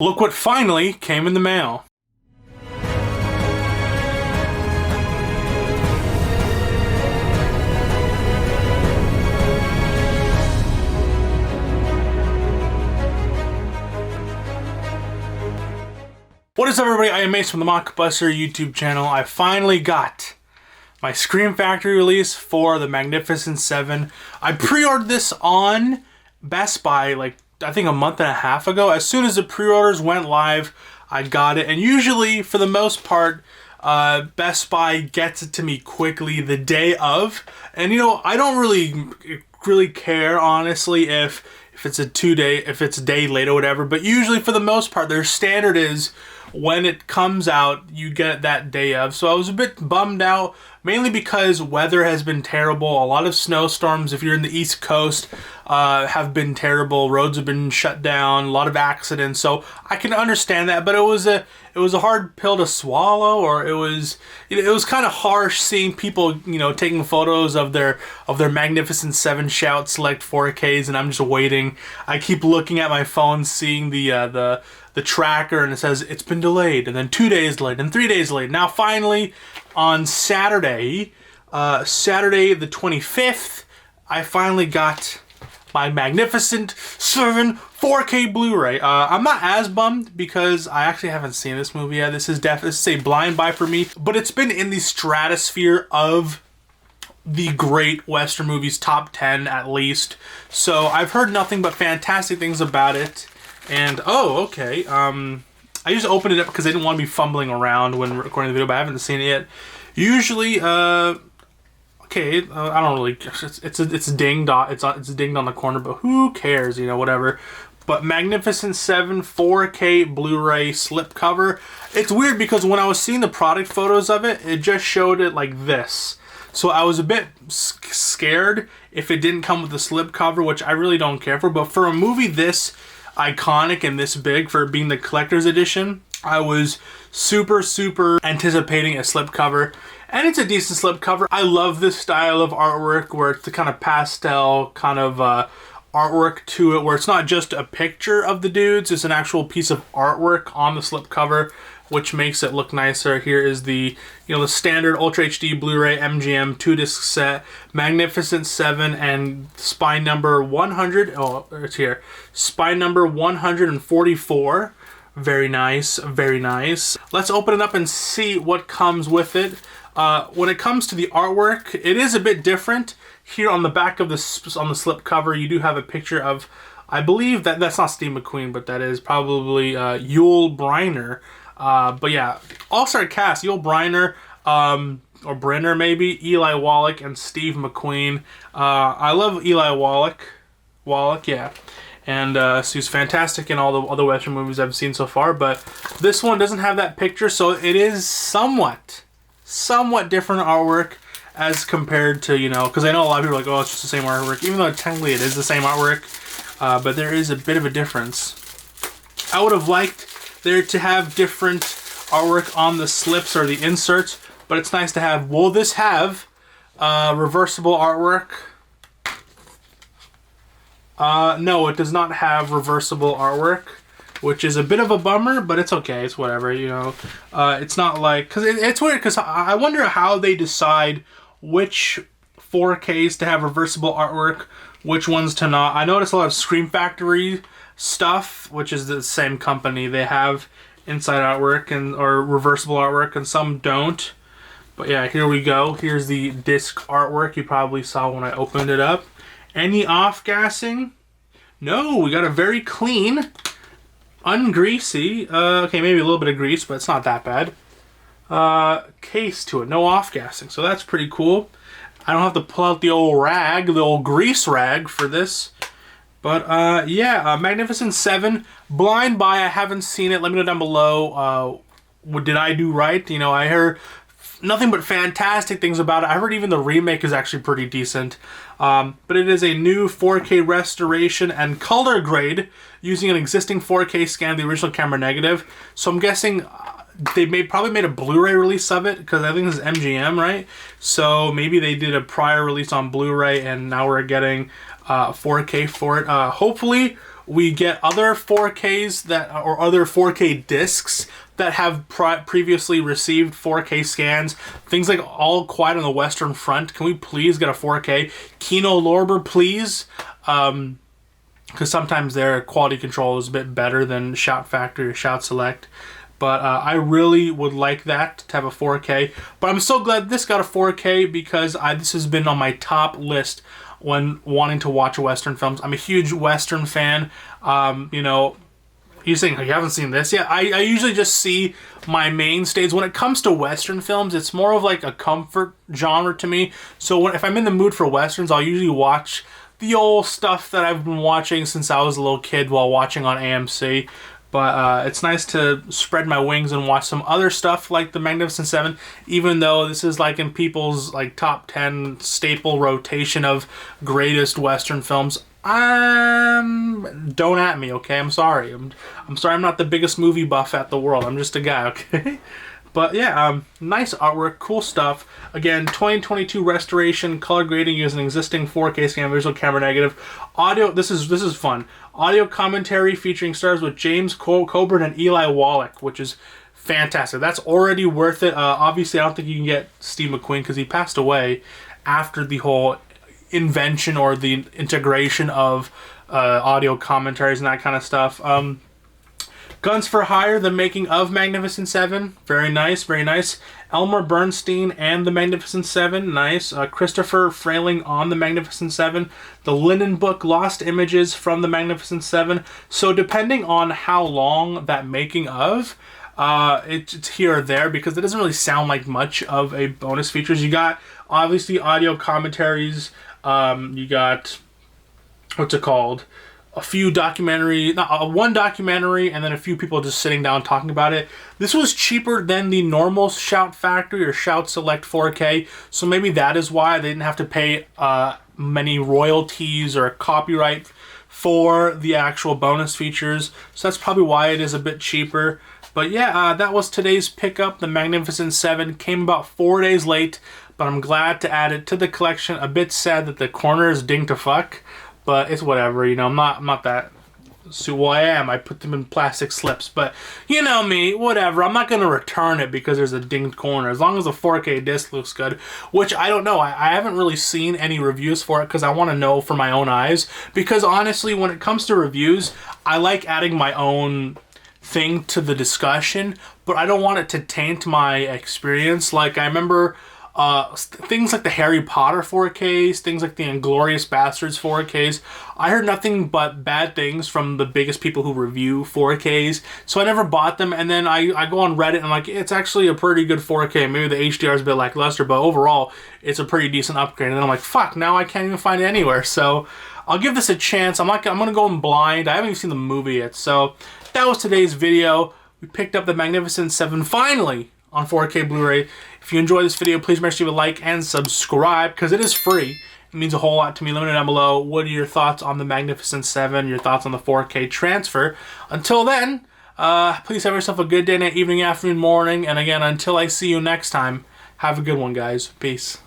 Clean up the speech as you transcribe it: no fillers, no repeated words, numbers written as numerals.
Look what finally came in the mail. What is up, everybody? I am Mace from the Mockbuster YouTube channel. I finally got my Scream Factory release for the Magnificent 7. I pre-ordered this on Best Buy like I think a month and a half ago. As soon as the pre-orders went live, I got it. And usually, for the most part, Best Buy gets it to me quickly the day of. And you know, I don't really care, honestly, if it's a day late or whatever. But usually, for the most part, their standard is when it comes out, you get it that day of. So I was a bit bummed out, mainly because weather has been terrible. A lot of snowstorms, if you're in the East Coast, have been terrible. Roads have been shut down, a lot of accidents. So I can understand that, but it was a hard pill to swallow, or it was kind of harsh seeing people, taking photos of their Magnificent 7 Shout Select 4Ks, and I'm just waiting. I keep looking at my phone, seeing the tracker, and it says it's been delayed, and then 2 days late, and 3 days late. Now finally, on Saturday the 25th, I finally got my Magnificent 7 4K Blu-ray. I'm not as bummed because I actually haven't seen this movie yet. This is a blind buy for me, but it's been in the stratosphere of the great Western movies, top 10 at least. So I've heard nothing but fantastic things about it. And, oh, okay, I just opened it up because I didn't want to be fumbling around when recording the video, but I haven't seen it yet. Usually, okay, I don't really, it's dinged on the corner, but who cares, whatever. But Magnificent 7 4K Blu-ray slipcover. It's weird because when I was seeing the product photos of it, it just showed it like this. So I was a bit scared if it didn't come with the slipcover, which I really don't care for. But for a movie this iconic and this big, for being the collector's edition, I was super anticipating a slipcover, and it's a decent slipcover. I love this style of artwork where it's the kind of pastel kind of artwork to it, where it's not just a picture of the dudes, it's an actual piece of artwork on the slipcover, which makes it look nicer. Here is the the standard Ultra HD Blu-ray MGM 2-disc set, Magnificent 7 and spine number 100. Oh, it's here. Spine number 144. Very nice, very nice. Let's open it up and see what comes with it. When it comes to the artwork, it is a bit different. Here on the back of on the slip cover, you do have a picture of, I believe that's not Steve McQueen, but that is probably Yul Brynner. But yeah, all-star cast: Yul Brynner, or Brenner maybe, Eli Wallach, and Steve McQueen. I love Eli Wallach, yeah. And so he's fantastic in all the other Western movies I've seen so far. But this one doesn't have that picture, so it is somewhat different artwork as compared to, because I know a lot of people are like, oh, it's just the same artwork. Even though technically it is the same artwork, but there is a bit of a difference. I would have liked there to have different artwork on the slips or the inserts, but it's nice to have. Will this have reversible artwork? No, it does not have reversible artwork, which is a bit of a bummer, but it's okay. It's whatever, It's not like, because it's weird, because I wonder how they decide which 4Ks to have reversible artwork, which ones to not. I noticed a lot of Scream Factory stuff, which is the same company. They have inside artwork or reversible artwork, and some don't. But yeah, here we go. Here's the disc artwork you probably saw when I opened it up. Any off-gassing? No, we got a very clean, ungreasy, okay, maybe a little bit of grease, but it's not that bad, case to it. No off-gassing, so that's pretty cool. I don't have to pull out the old rag, the old grease rag for this. But, yeah, Magnificent 7, blind buy. I haven't seen it. Let me know down below, what did I do right? I heard nothing but fantastic things about it. I heard even the remake is actually pretty decent. But it is a new 4K restoration and color grade using an existing 4K scan of the original camera negative. So I'm guessing they probably made a Blu-ray release of it, because I think this is MGM, right? So maybe they did a prior release on Blu-ray, and now we're getting 4K for it. Hopefully We get other 4Ks that, or other 4K discs that have previously received 4K scans. Things like All Quiet on the Western Front. Can we please get a 4K? Kino Lorber, please. Because sometimes their quality control is a bit better than Shout Factory or Shout Select. But I really would like that to have a 4K. But I'm so glad this got a 4K because this has been on my top list when wanting to watch Western films. I'm a huge Western fan. You know, you're saying you haven't seen this yet? I usually just see my mainstays. When it comes to Western films, it's more of like a comfort genre to me. So if I'm in the mood for Westerns, I'll usually watch the old stuff that I've been watching since I was a little kid while watching on AMC. But it's nice to spread my wings and watch some other stuff like The Magnificent Seven, even though this is like in people's like top 10 staple rotation of greatest Western films. Don't at me, okay? I'm sorry. I'm sorry I'm not the biggest movie buff at the world. I'm just a guy, okay? But yeah, nice artwork, cool stuff. Again, 2022 restoration, color grading using existing 4K scan visual camera negative. Audio, this is fun. Audio commentary featuring stars with James Coburn and Eli Wallach, which is fantastic. That's already worth it. Obviously, I don't think you can get Steve McQueen because he passed away after the whole invention or the integration of audio commentaries and that kind of stuff. Guns for Hire, the making of Magnificent Seven. Very nice, very nice. Elmer Bernstein and the Magnificent Seven. Nice. Christopher Frayling on the Magnificent Seven. The Linen Book, Lost Images from the Magnificent Seven. So depending on how long that making of, it's here or there because it doesn't really sound like much of a bonus features. You got, obviously, audio commentaries. You got, what's it called? A few one documentary, and then a few people just sitting down talking about it. This was cheaper than the normal Shout Factory or Shout Select 4K, so maybe that is why they didn't have to pay many royalties or copyright for the actual bonus features. So that's probably why it is a bit cheaper. But yeah, that was today's pickup. The Magnificent Seven came about 4 days late, but I'm glad to add it to the collection. A bit sad that the corner is dinged to fuck. But it's whatever, you know, I'm not that... So, well, I am. I put them in plastic slips. But, you know me, whatever. I'm not going to return it because there's a dinged corner. As long as the 4K disc looks good. Which, I don't know. I haven't really seen any reviews for it because I want to know for my own eyes. Because, honestly, when it comes to reviews, I like adding my own thing to the discussion. But I don't want it to taint my experience. Like, I remember... things like the Harry Potter 4Ks, things like the Inglourious Bastards 4Ks. I heard nothing but bad things from the biggest people who review 4Ks, so I never bought them. And then I go on Reddit and I'm like, it's actually a pretty good 4K. Maybe the HDR is a bit lackluster, but overall, it's a pretty decent upgrade. And then I'm like, fuck, now I can't even find it anywhere. So I'll give this a chance. I'm gonna go in blind. I haven't even seen the movie yet. So that was today's video. We picked up the Magnificent Seven finally on 4K Blu-ray. If you enjoyed this video, please make sure you leave a like and subscribe because it is free. It means a whole lot to me. Let me know down below. What are your thoughts on the Magnificent Seven? Your thoughts on the 4K transfer? Until then, please have yourself a good day, night, evening, afternoon, morning. And again, until I see you next time, have a good one, guys. Peace.